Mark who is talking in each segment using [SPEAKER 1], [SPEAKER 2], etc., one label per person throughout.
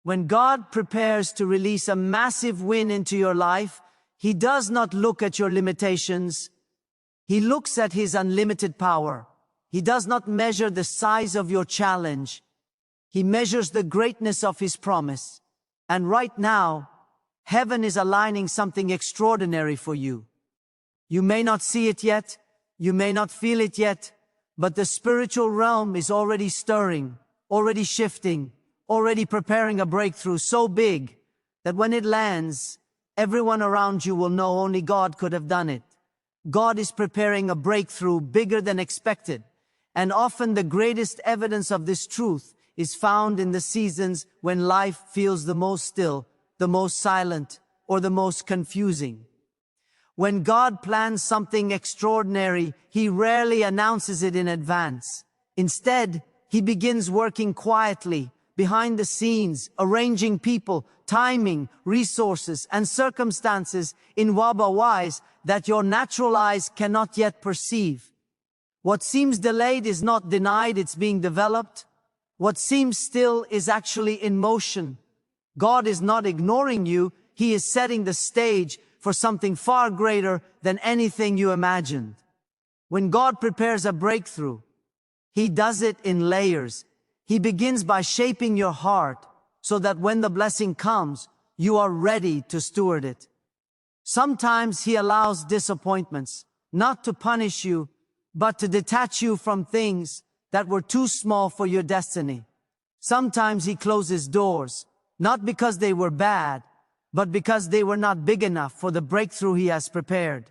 [SPEAKER 1] When God prepares to release a massive win into your life, He does not look at your limitations. He looks at His unlimited power. He does not measure the size of your challenge. He measures the greatness of His promise. And right now, heaven is aligning something extraordinary for you. You may not see it yet, you may not feel it yet, but the spiritual realm is already stirring, already shifting, already preparing a breakthrough so big that when it lands, everyone around you will know only God could have done it. God is preparing a breakthrough bigger than expected, and often the greatest evidence of this truth is found in the seasons when life feels the most still, the most silent, or the most confusing. When God plans something extraordinary, He rarely announces it in advance. Instead, He begins working quietly, behind the scenes, arranging people, timing, resources, and circumstances in ways that your natural eyes cannot yet perceive. What seems delayed is not denied, it's being developed. What seems still is actually in motion. God is not ignoring you, He is setting the stage for something far greater than anything you imagined. When God prepares a breakthrough, He does it in layers. He begins by shaping your heart so that when the blessing comes, you are ready to steward it. Sometimes He allows disappointments, not to punish you, but to detach you from things that were too small for your destiny. Sometimes He closes doors, not because they were bad, but because they were not big enough for the breakthrough He has prepared.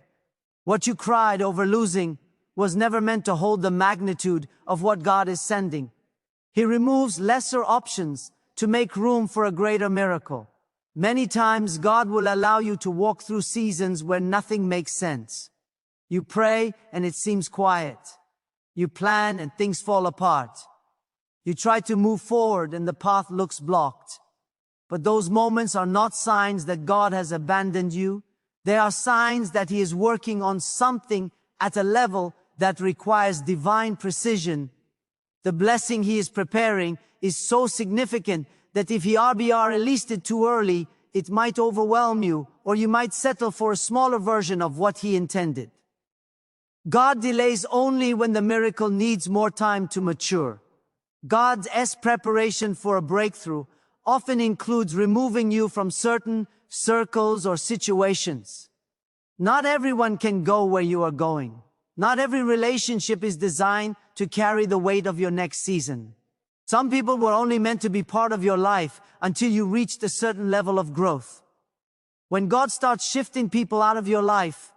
[SPEAKER 1] What you cried over losing was never meant to hold the magnitude of what God is sending. He removes lesser options to make room for a greater miracle. Many times God will allow you to walk through seasons where nothing makes sense. You pray and it seems quiet. You plan and things fall apart. You try to move forward and the path looks blocked. But those moments are not signs that God has abandoned you. They are signs that He is working on something at a level that requires divine precision. The blessing He is preparing is so significant that if He released it too early, it might overwhelm you, or you might settle for a smaller version of what He intended. God delays only when the miracle needs more time to mature. God's preparation for a breakthrough often includes removing you from certain circles or situations. Not everyone can go where you are going. Not every relationship is designed to carry the weight of your next season. Some people were only meant to be part of your life until you reached a certain level of growth. When God starts shifting people out of your life,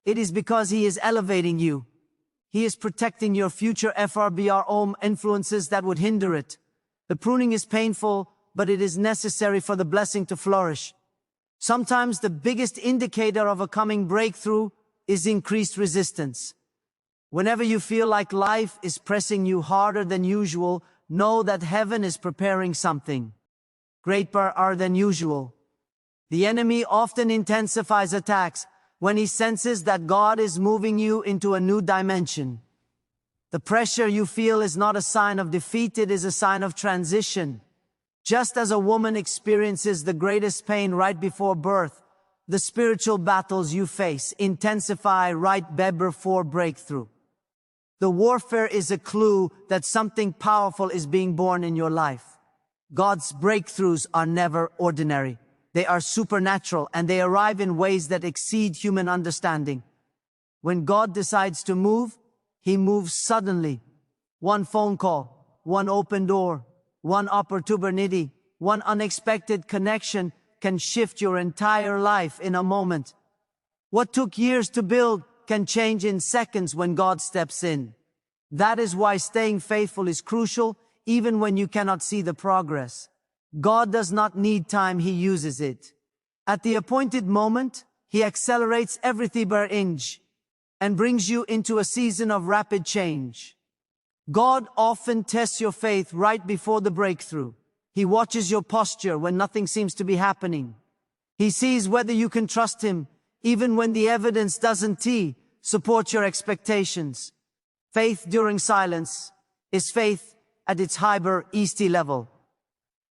[SPEAKER 1] it is because He is elevating you. He is protecting your future influences that would hinder it. The pruning is painful, but it is necessary for the blessing to flourish. Sometimes the biggest indicator of a coming breakthrough is increased resistance. Whenever you feel like life is pressing you harder than usual, know that heaven is preparing something greater than usual. The enemy often intensifies attacks when he senses that God is moving you into a new dimension. The pressure you feel is not a sign of defeat, it is a sign of transition. Just as a woman experiences the greatest pain right before birth, the spiritual battles you face intensify right before breakthrough. The warfare is a clue that something powerful is being born in your life. God's breakthroughs are never ordinary. They are supernatural, and they arrive in ways that exceed human understanding. When God decides to move, He moves suddenly. One phone call, one open door, one opportunity, one unexpected connection can shift your entire life in a moment. What took years to build can change in seconds when God steps in. That is why staying faithful is crucial, even when you cannot see the progress. God does not need time, He uses it. At the appointed moment, He accelerates everything per inch and brings you into a season of rapid change. God often tests your faith right before the breakthrough. He watches your posture when nothing seems to be happening. He sees whether you can trust Him, even when the evidence doesn't support your expectations. Faith during silence is faith at its hyper-easty level.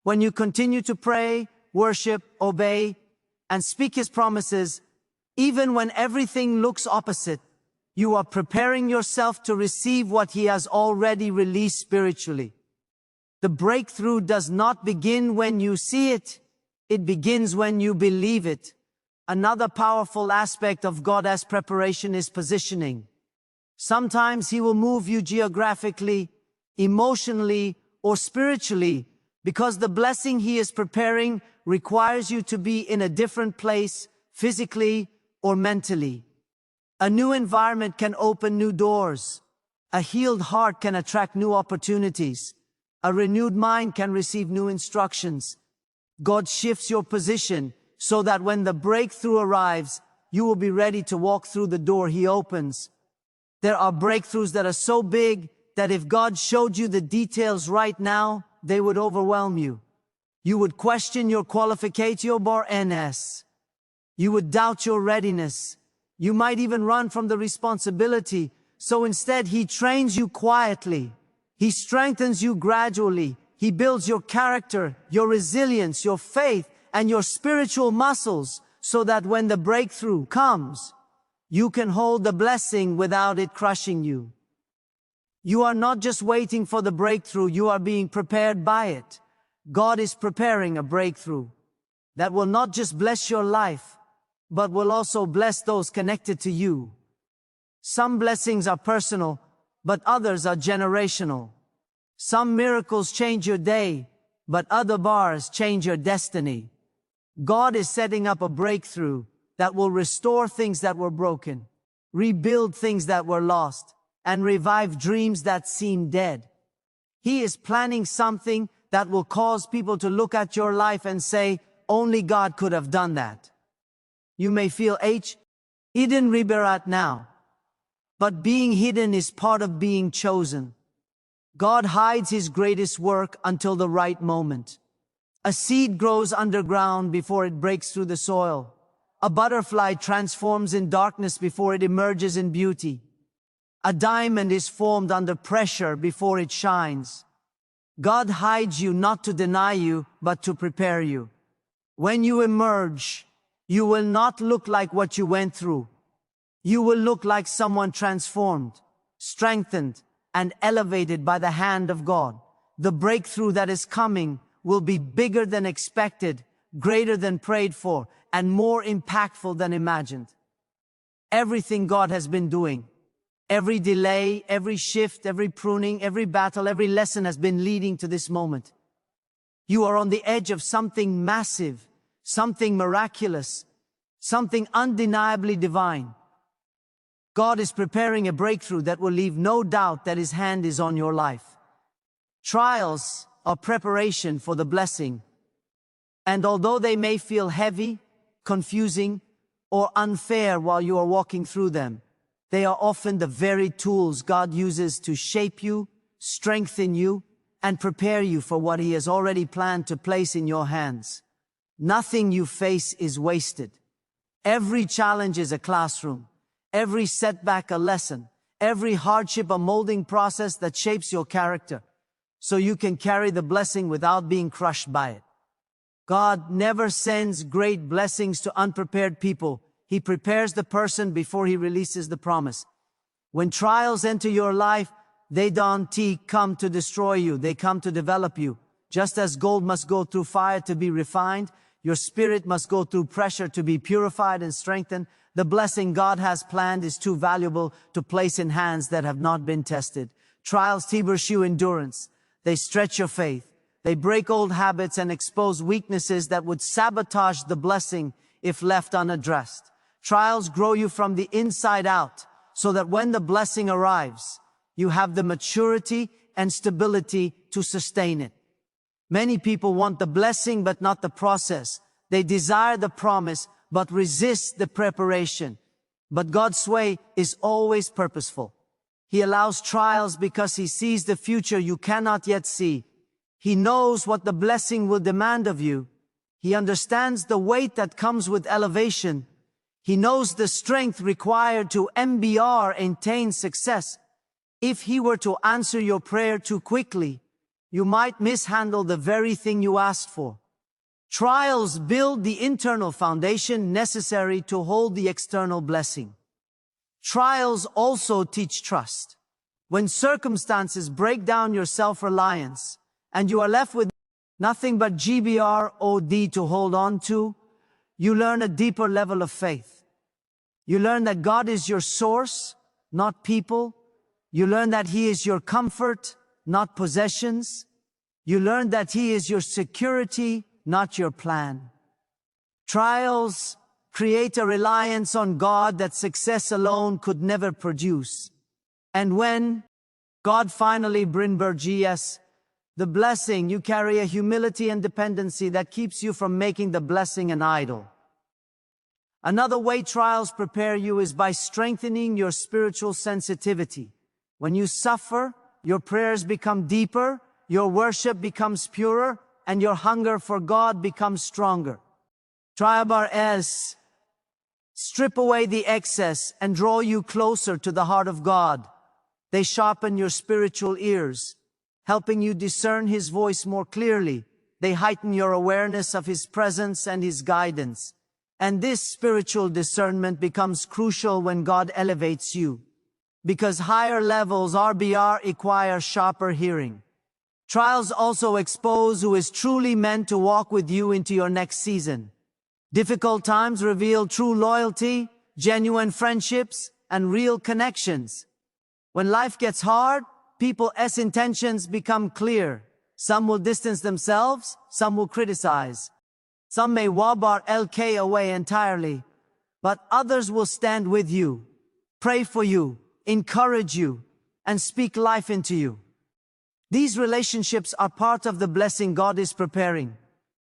[SPEAKER 1] When you continue to pray, worship, obey, and speak His promises, even when everything looks opposite, you are preparing yourself to receive what He has already released spiritually. The breakthrough does not begin when you see it. It begins when you believe it. Another powerful aspect of God's preparation is positioning. Sometimes He will move you geographically, emotionally, or spiritually, because the blessing He is preparing requires you to be in a different place, physically or mentally. A new environment can open new doors. A healed heart can attract new opportunities. A renewed mind can receive new instructions. God shifts your position so that when the breakthrough arrives, you will be ready to walk through the door He opens. There are breakthroughs that are so big that if God showed you the details right now, they would overwhelm you. You would question your qualificatio. You would doubt your readiness. You might even run from the responsibility. So instead, He trains you quietly. He strengthens you gradually. He builds your character, your resilience, your faith, and your spiritual muscles so that when the breakthrough comes, you can hold the blessing without it crushing you. You are not just waiting for the breakthrough, you are being prepared by it. God is preparing a breakthrough that will not just bless your life, but will also bless those connected to you. Some blessings are personal, but others are generational. Some miracles change your day, but other bars change your destiny. God is setting up a breakthrough that will restore things that were broken, rebuild things that were lost, and revive dreams that seem dead. He is planning something that will cause people to look at your life and say, only God could have done that. You may feel hidden riberat now, but being hidden is part of being chosen. God hides His greatest work until the right moment. A seed grows underground before it breaks through the soil. A butterfly transforms in darkness before it emerges in beauty. A diamond is formed under pressure before it shines. God hides you not to deny you, but to prepare you. When you emerge, you will not look like what you went through. You will look like someone transformed, strengthened, and elevated by the hand of God. The breakthrough that is coming will be bigger than expected, greater than prayed for, and more impactful than imagined. Everything God has been doing, every delay, every shift, every pruning, every battle, every lesson has been leading to this moment. You are on the edge of something massive, something miraculous, something undeniably divine. God is preparing a breakthrough that will leave no doubt that His hand is on your life. Trials are preparation for the blessing. And although they may feel heavy, confusing, or unfair while you are walking through them, they are often the very tools God uses to shape you, strengthen you, and prepare you for what He has already planned to place in your hands. Nothing you face is wasted. Every challenge is a classroom. Every setback a lesson. Every hardship a molding process that shapes your character, so you can carry the blessing without being crushed by it. God never sends great blessings to unprepared people. He prepares the person before He releases the promise. When trials enter your life, they don't come to destroy you. They come to develop you. Just as gold must go through fire to be refined, your spirit must go through pressure to be purified and strengthened. The blessing God has planned is too valuable to place in hands that have not been tested. Trials teach you endurance. They stretch your faith. They break old habits and expose weaknesses that would sabotage the blessing if left unaddressed. Trials grow you from the inside out, so that when the blessing arrives, you have the maturity and stability to sustain it. Many people want the blessing but not the process. They desire the promise but resist the preparation. But God's way is always purposeful. He allows trials because He sees the future you cannot yet see. He knows what the blessing will demand of you. He understands the weight that comes with elevation. He knows the strength required to attain success. If He were to answer your prayer too quickly, You might mishandle the very thing you asked for. Trials build the internal foundation necessary to hold the external blessing. Trials also teach trust. When circumstances break down your self-reliance, and you are left with nothing but GBROD to hold on to, you learn a deeper level of faith. You learn that God is your source, not people. You learn that He is your comfort, not possessions. You learn that He is your security, not your plan. Trials create a reliance on God that success alone could never produce. And when God finally brings the blessing, you carry a humility and dependency that keeps you from making the blessing an idol. Another way trials prepare you is by strengthening your spiritual sensitivity. When you suffer, your prayers become deeper, your worship becomes purer, and your hunger for God becomes stronger. Trials strip away the excess and draw you closer to the heart of God. They sharpen your spiritual ears, helping you discern His voice more clearly. They heighten your awareness of His presence and His guidance. And this spiritual discernment becomes crucial when God elevates you, because higher levels require sharper hearing. Trials also expose who is truly meant to walk with you into your next season. Difficult times reveal true loyalty, genuine friendships, and real connections. When life gets hard, people's intentions become clear. Some will distance themselves, some will criticize. Some may LK away entirely, but others will stand with you, pray for you, encourage you, and speak life into you. These relationships are part of the blessing God is preparing.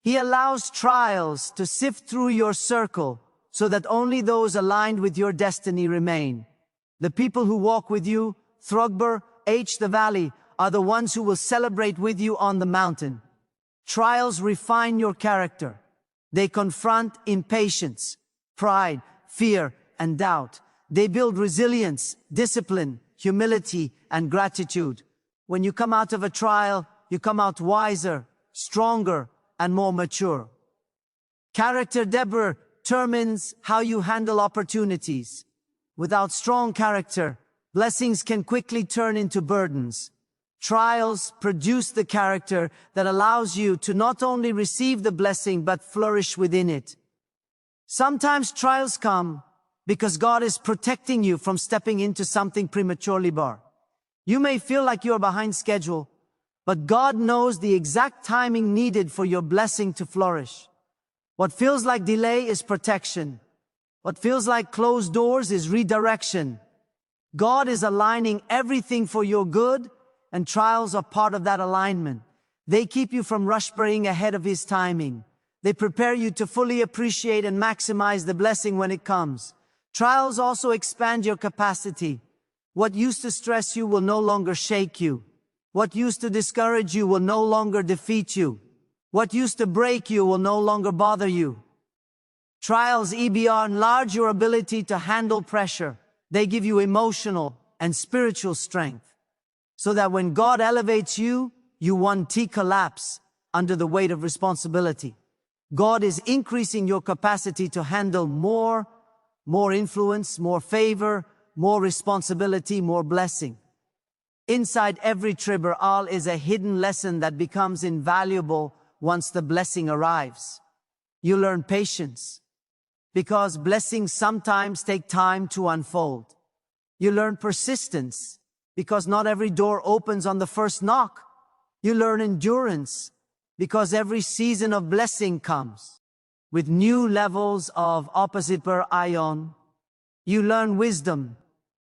[SPEAKER 1] He allows trials to sift through your circle so that only those aligned with your destiny remain. The people who walk with you, Throgber, the valley, are the ones who will celebrate with you on the mountain. Trials refine your character. They confront impatience, pride, fear, and doubt. They build resilience, discipline, humility, and gratitude. When you come out of a trial, you come out wiser, stronger, and more mature. Character determines how you handle opportunities. Without strong character, blessings can quickly turn into burdens. Trials produce the character that allows you to not only receive the blessing but flourish within it. Sometimes trials come because God is protecting you from stepping into something prematurely. You may feel like you're behind schedule, but God knows the exact timing needed for your blessing to flourish. What feels like delay is protection. What feels like closed doors is redirection. God is aligning everything for your good, and trials are part of that alignment. They keep you from rushing ahead of His timing. They prepare you to fully appreciate and maximize the blessing when it comes. Trials also expand your capacity. What used to stress you will no longer shake you. What used to discourage you will no longer defeat you. What used to break you will no longer bother you. Trials enlarge your ability to handle pressure. They give you emotional and spiritual strength, so that when God elevates you, you won't collapse under the weight of responsibility. God is increasing your capacity to handle more influence, more favor, more responsibility, more blessing. Inside every trial is a hidden lesson that becomes invaluable once the blessing arrives. You learn patience, because blessings sometimes take time to unfold. You learn persistence, because not every door opens on the first knock. You learn endurance, because every season of blessing comes with new levels of opposite per ion. You learn wisdom,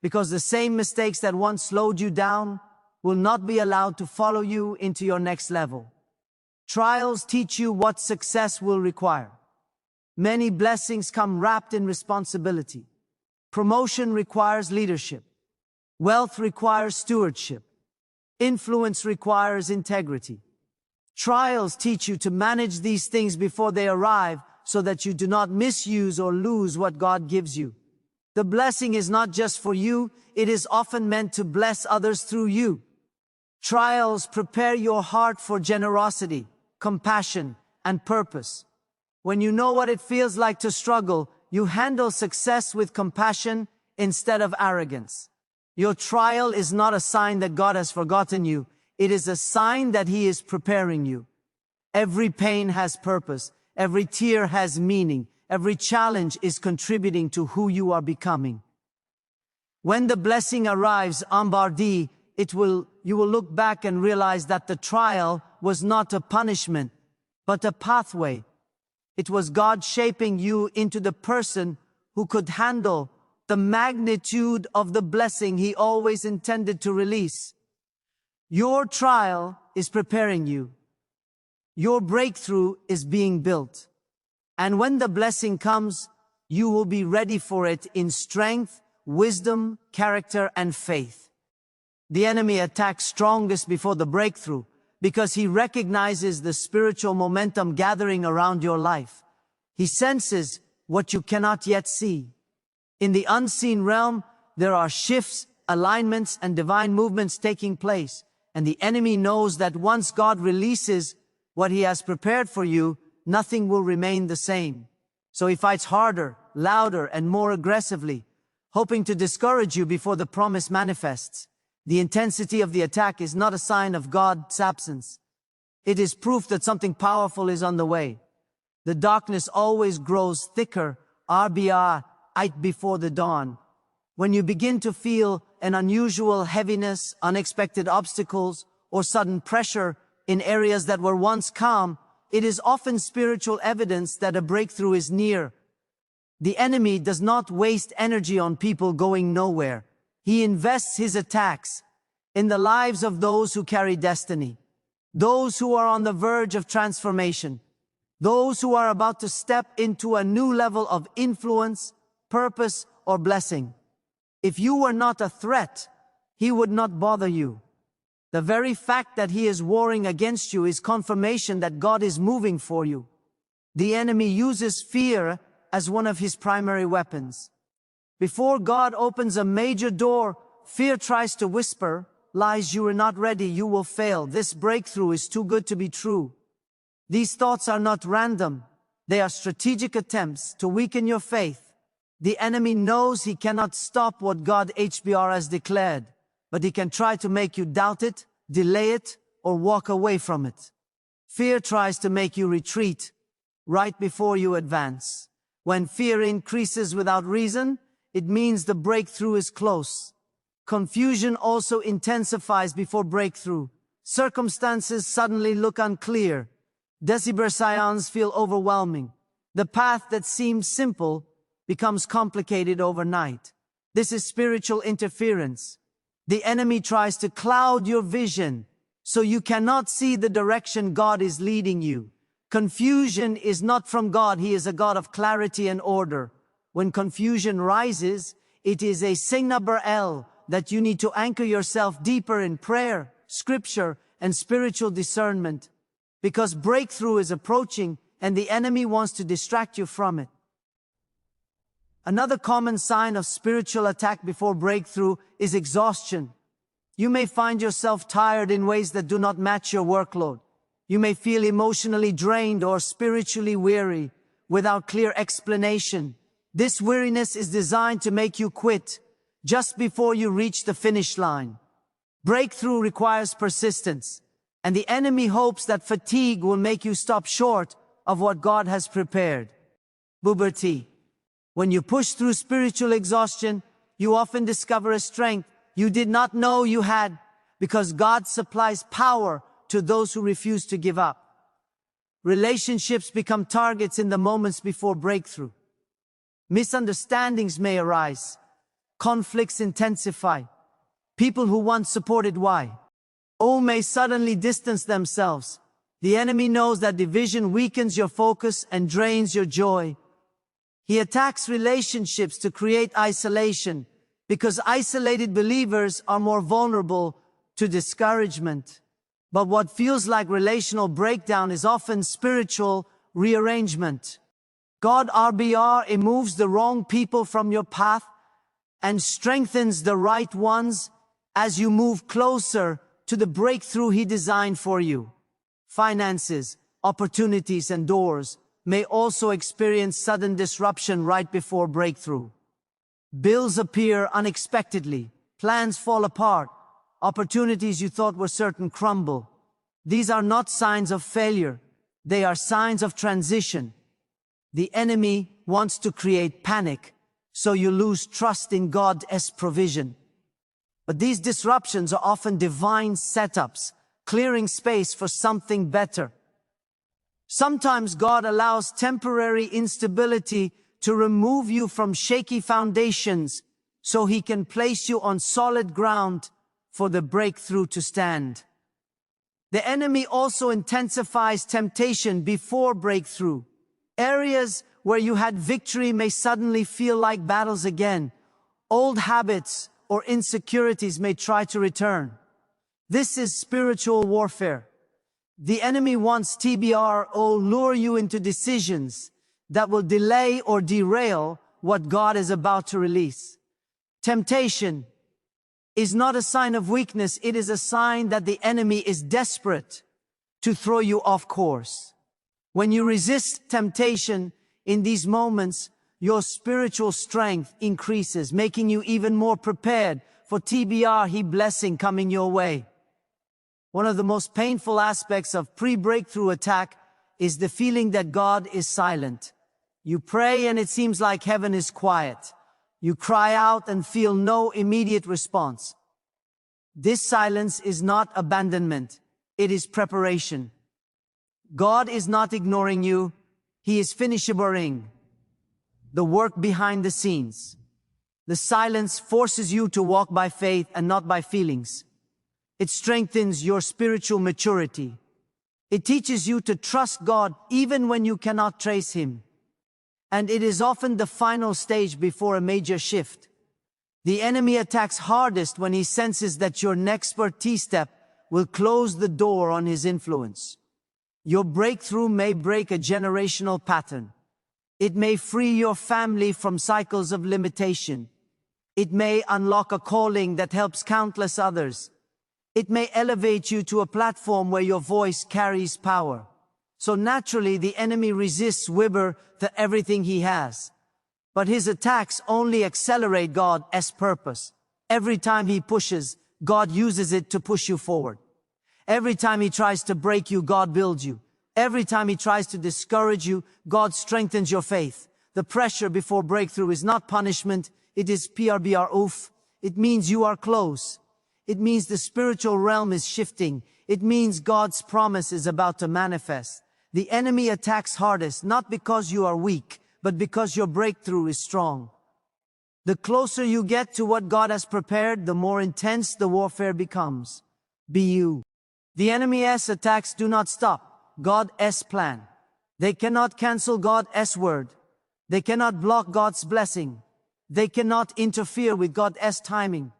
[SPEAKER 1] because the same mistakes that once slowed you down will not be allowed to follow you into your next level. Trials teach you what success will require. Many blessings come wrapped in responsibility. Promotion requires leadership. Wealth requires stewardship. Influence requires integrity. Trials teach you to manage these things before they arrive so that you do not misuse or lose what God gives you. The blessing is not just for you, it is often meant to bless others through you. Trials prepare your heart for generosity, compassion, and purpose. When you know what it feels like to struggle, you handle success with compassion instead of arrogance. Your trial is not a sign that God has forgotten you. It is a sign that He is preparing you. Every pain has purpose. Every tear has meaning. Every challenge is contributing to who you are becoming. When the blessing arrives en bardie, you will look back and realize that the trial was not a punishment, but a pathway. It was God shaping you into the person who could handle the magnitude of the blessing He always intended to release. Your trial is preparing you. Your breakthrough is being built. And when the blessing comes, you will be ready for it in strength, wisdom, character, and faith. The enemy attacks strongest before the breakthrough because he recognizes the spiritual momentum gathering around your life. He senses what you cannot yet see. In the unseen realm, there are shifts, alignments, and divine movements taking place. And the enemy knows that once God releases what He has prepared for you, nothing will remain the same. So he fights harder, louder, and more aggressively, hoping to discourage you before the promise manifests. The intensity of the attack is not a sign of God's absence. It is proof that something powerful is on the way. The darkness always grows thicker, before the dawn. When you begin to feel an unusual heaviness, unexpected obstacles, or sudden pressure in areas that were once calm, it is often spiritual evidence that a breakthrough is near. The enemy does not waste energy on people going nowhere. He invests his attacks in the lives of those who carry destiny, those who are on the verge of transformation, those who are about to step into a new level of influence, purpose, or blessing. If you were not a threat, he would not bother you. The very fact that he is warring against you is confirmation that God is moving for you. The enemy uses fear as one of his primary weapons. Before God opens a major door, fear tries to whisper, lies, you are not ready, you will fail, this breakthrough is too good to be true. These thoughts are not random. They are strategic attempts to weaken your faith. The enemy knows he cannot stop what God has declared, but he can try to make you doubt it, delay it, or walk away from it. Fear tries to make you retreat right before you advance. When fear increases without reason, it means the breakthrough is close. Confusion also intensifies before breakthrough. Circumstances suddenly look unclear. Decibrations feel overwhelming. The path that seems simple becomes complicated overnight. This is spiritual interference. The enemy tries to cloud your vision so you cannot see the direction God is leading you. Confusion is not from God. He is a God of clarity and order. When confusion rises, it is a signal that you need to anchor yourself deeper in prayer, scripture, and spiritual discernment, because breakthrough is approaching and the enemy wants to distract you from it. Another common sign of spiritual attack before breakthrough is exhaustion. You may find yourself tired in ways that do not match your workload. You may feel emotionally drained or spiritually weary without clear explanation. This weariness is designed to make you quit just before you reach the finish line. Breakthrough requires persistence, and the enemy hopes that fatigue will make you stop short of what God has prepared. Puberty. When you push through spiritual exhaustion, you often discover a strength you did not know you had, because God supplies power to those who refuse to give up. Relationships become targets in the moments before breakthrough. Misunderstandings may arise. Conflicts intensify. People who once supported may suddenly distance themselves. The enemy knows that division weakens your focus and drains your joy. He attacks relationships to create isolation, because isolated believers are more vulnerable to discouragement. But what feels like relational breakdown is often spiritual rearrangement. God removes the wrong people from your path and strengthens the right ones as you move closer to the breakthrough He designed for you. Finances, opportunities, and doors may also experience sudden disruption right before breakthrough. Bills appear unexpectedly, plans fall apart, opportunities you thought were certain crumble. These are not signs of failure, they are signs of transition. The enemy wants to create panic, so you lose trust in God's provision. But these disruptions are often divine setups, clearing space for something better. Sometimes God allows temporary instability to remove you from shaky foundations so He can place you on solid ground for the breakthrough to stand. The enemy also intensifies temptation before breakthrough. Areas where you had victory may suddenly feel like battles again. Old habits or insecurities may try to return. This is spiritual warfare. The enemy wants to lure you into decisions that will delay or derail what God is about to release. Temptation is not a sign of weakness, it is a sign that the enemy is desperate to throw you off course. When you resist temptation in these moments, your spiritual strength increases, making you even more prepared for He blessing coming your way. One of the most painful aspects of pre-breakthrough attack is the feeling that God is silent. You pray and it seems like heaven is quiet. You cry out and feel no immediate response. This silence is not abandonment, it is preparation. God is not ignoring you, He is finishing the work behind the scenes. The silence forces you to walk by faith and not by feelings. It strengthens your spiritual maturity. It teaches you to trust God even when you cannot trace Him. And it is often the final stage before a major shift. The enemy attacks hardest when he senses that your next step will close the door on his influence. Your breakthrough may break a generational pattern. It may free your family from cycles of limitation. It may unlock a calling that helps countless others. It may elevate you to a platform where your voice carries power. So naturally, the enemy resists Weber to everything he has. But his attacks only accelerate God's purpose. Every time he pushes, God uses it to push you forward. Every time he tries to break you, God builds you. Every time he tries to discourage you, God strengthens your faith. The pressure before breakthrough is not punishment, it is oof. It means you are close. It means the spiritual realm is shifting. It means God's promise is about to manifest. The enemy attacks hardest, not because you are weak, but because your breakthrough is strong. The closer you get to what God has prepared, the more intense the warfare becomes. Be you. The enemy's attacks do not stop God's plan. They cannot cancel God's word. They cannot block God's blessing. They cannot interfere with God's timing.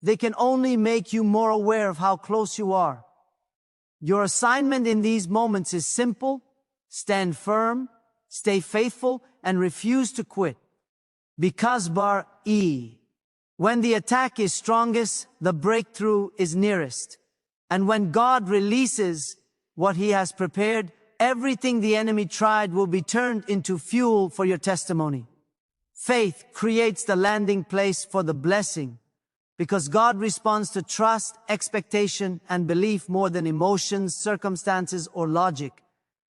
[SPEAKER 1] They can only make you more aware of how close you are. Your assignment in these moments is simple: stand firm, stay faithful, and refuse to quit. Because when the attack is strongest, the breakthrough is nearest. And when God releases what He has prepared, everything the enemy tried will be turned into fuel for your testimony. Faith creates the landing place for the blessing, because God responds to trust, expectation, and belief more than emotions, circumstances, or logic.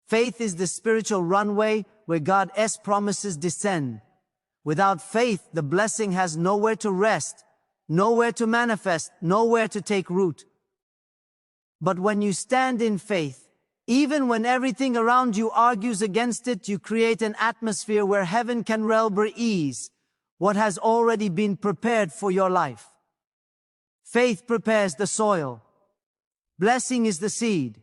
[SPEAKER 1] Faith is the spiritual runway where God's promises descend. Without faith, the blessing has nowhere to rest, nowhere to manifest, nowhere to take root. But when you stand in faith, even when everything around you argues against it, you create an atmosphere where heaven can ease what has already been prepared for your life. Faith prepares the soil. Blessing is the seed.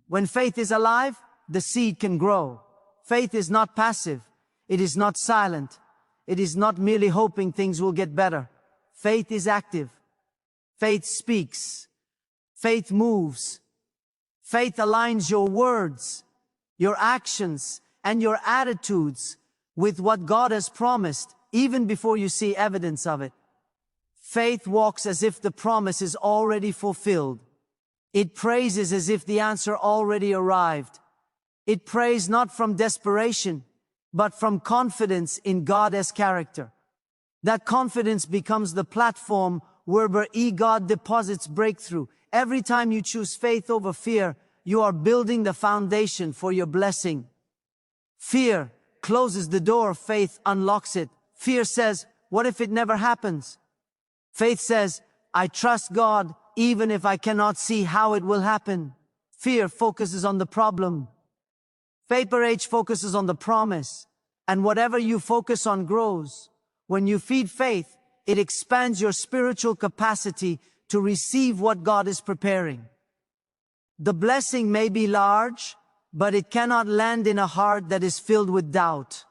[SPEAKER 1] When faith is alive, the seed can grow. Faith is not passive. It is not silent. It is not merely hoping things will get better. Faith is active. Faith speaks. Faith moves. Faith aligns your words, your actions, and your attitudes with what God has promised, even before you see evidence of it. Faith walks as if the promise is already fulfilled. It praises as if the answer already arrived. It prays not from desperation, but from confidence in God's character. That confidence becomes the platform where God deposits breakthrough. Every time you choose faith over fear, you are building the foundation for your blessing. Fear closes the door, faith unlocks it. Fear says, what if it never happens? Faith says, I trust God even if I cannot see how it will happen. Fear focuses on the problem. Faith focuses on the promise. And whatever you focus on grows. When you feed faith, it expands your spiritual capacity to receive what God is preparing. The blessing may be large, but it cannot land in a heart that is filled with doubt.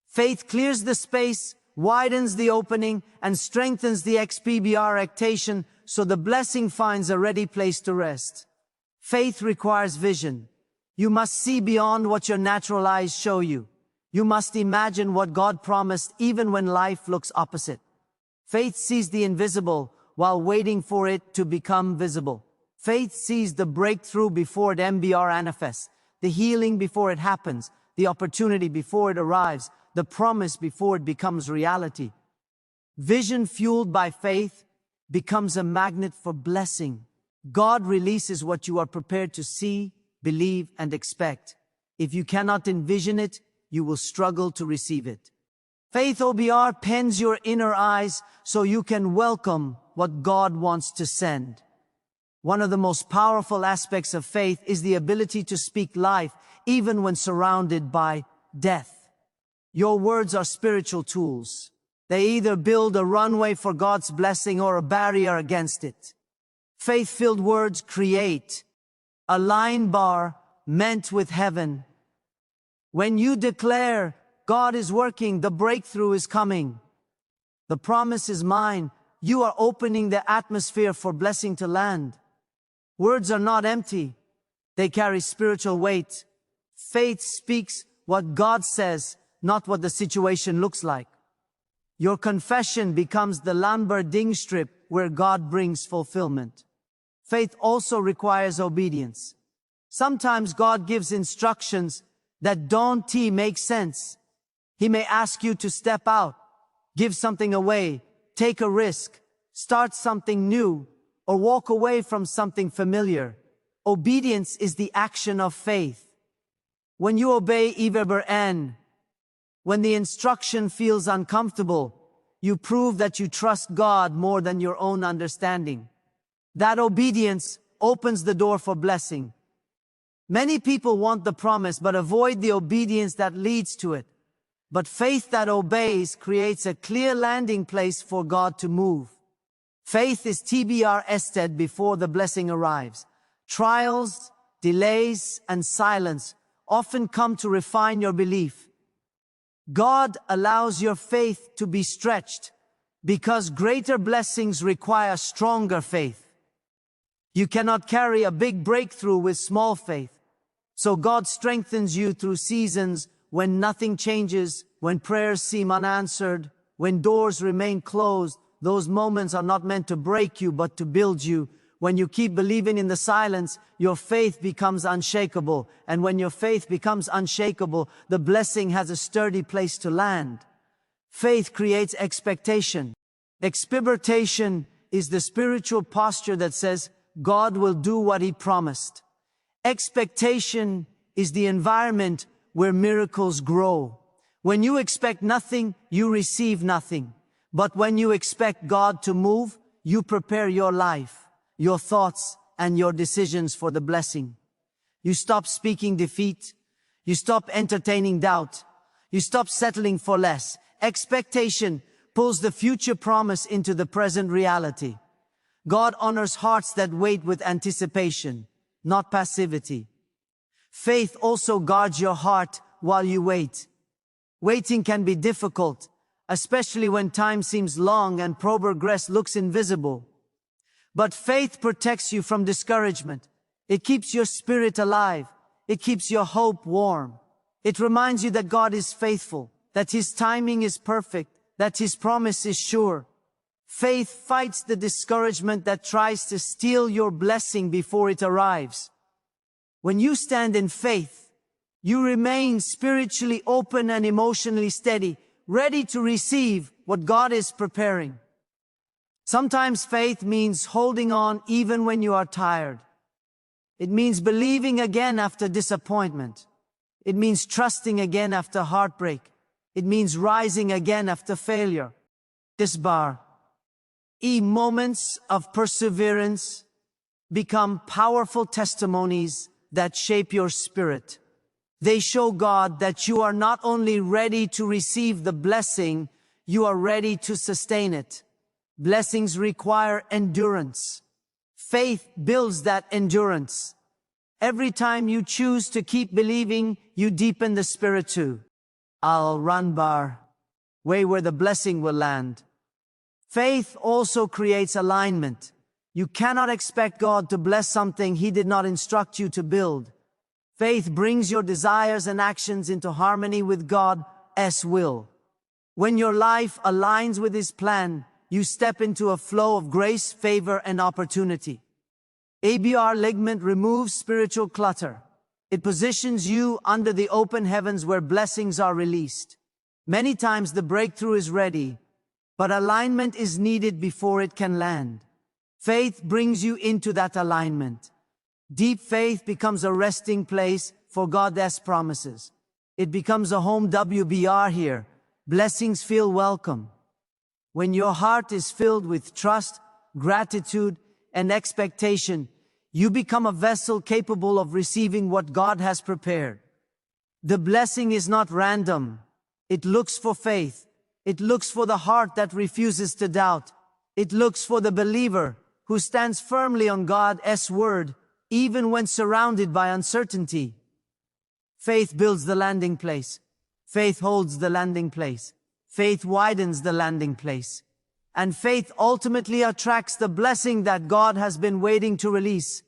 [SPEAKER 1] Faith clears the space, widens the opening, and strengthens the expectation so the blessing finds a ready place to rest. Faith requires vision. You must see beyond what your natural eyes show you. You must imagine what God promised even when life looks opposite. Faith sees the invisible while waiting for it to become visible. Faith sees the breakthrough before it manifests, the healing before it happens, the opportunity before it arrives, the promise before it becomes reality. Vision fueled by faith becomes a magnet for blessing. God releases what you are prepared to see, believe, and expect. If you cannot envision it, you will struggle to receive it. Faith pens your inner eyes so you can welcome what God wants to send. One of the most powerful aspects of faith is the ability to speak life even when surrounded by death. Your words are spiritual tools. They either build a runway for God's blessing or a barrier against it. Faith-filled words create a line bar meant with heaven. When you declare, God is working, the breakthrough is coming. The promise is mine. You are opening the atmosphere for blessing to land. Words are not empty. They carry spiritual weight. Faith speaks what God says, not what the situation looks like. Your confession becomes the landing strip where God brings fulfillment. Faith also requires obedience. Sometimes God gives instructions that don't make sense. He may ask you to step out, give something away, take a risk, start something new, or walk away from something familiar. Obedience is the action of faith. When you obey when the instruction feels uncomfortable, you prove that you trust God more than your own understanding. That obedience opens the door for blessing. Many people want the promise but avoid the obedience that leads to it. But faith that obeys creates a clear landing place for God to move. Faith is tested before the blessing arrives. Trials, delays, and silence often come to refine your belief. God allows your faith to be stretched because greater blessings require stronger faith. You cannot carry a big breakthrough with small faith. So God strengthens you through seasons when nothing changes, when prayers seem unanswered, when doors remain closed. Those moments are not meant to break you, but to build you. When you keep believing in the silence, your faith becomes unshakable. And when your faith becomes unshakable, the blessing has a sturdy place to land. Faith creates expectation. Expectation is the spiritual posture that says, God will do what He promised. Expectation is the environment where miracles grow. When you expect nothing, you receive nothing. But when you expect God to move, you prepare your life, your thoughts, and your decisions for the blessing. You stop speaking defeat. You stop entertaining doubt. You stop settling for less. Expectation pulls the future promise into the present reality. God honors hearts that wait with anticipation, not passivity. Faith also guards your heart while you wait. Waiting can be difficult, especially when time seems long and progress looks invisible. But faith protects you from discouragement. It keeps your spirit alive. It keeps your hope warm. It reminds you that God is faithful, that His timing is perfect, that His promise is sure. Faith fights the discouragement that tries to steal your blessing before it arrives. When you stand in faith, you remain spiritually open and emotionally steady, ready to receive what God is preparing. Sometimes faith means holding on even when you are tired. It means believing again after disappointment. It means trusting again after heartbreak. It means rising again after failure. This moments of perseverance become powerful testimonies that shape your spirit. They show God that you are not only ready to receive the blessing, you are ready to sustain it. Blessings require endurance. Faith builds that endurance. Every time you choose to keep believing, you deepen the spirit too. I'll run way where the blessing will land. Faith also creates alignment. You cannot expect God to bless something He did not instruct you to build. Faith brings your desires and actions into harmony with God's will. When your life aligns with His plan, you step into a flow of grace, favor, and opportunity. ABR ligament removes spiritual clutter. It positions you under the open heavens where blessings are released. Many times the breakthrough is ready, but alignment is needed before it can land. Faith brings you into that alignment. Deep faith becomes a resting place for God's promises. It becomes a home WBR here. Blessings feel welcome. When your heart is filled with trust, gratitude, and expectation, you become a vessel capable of receiving what God has prepared. The blessing is not random. It looks for faith. It looks for the heart that refuses to doubt. It looks for the believer who stands firmly on God's word, even when surrounded by uncertainty. Faith builds the landing place. Faith holds the landing place. Faith widens the landing place. And faith ultimately attracts the blessing that God has been waiting to release.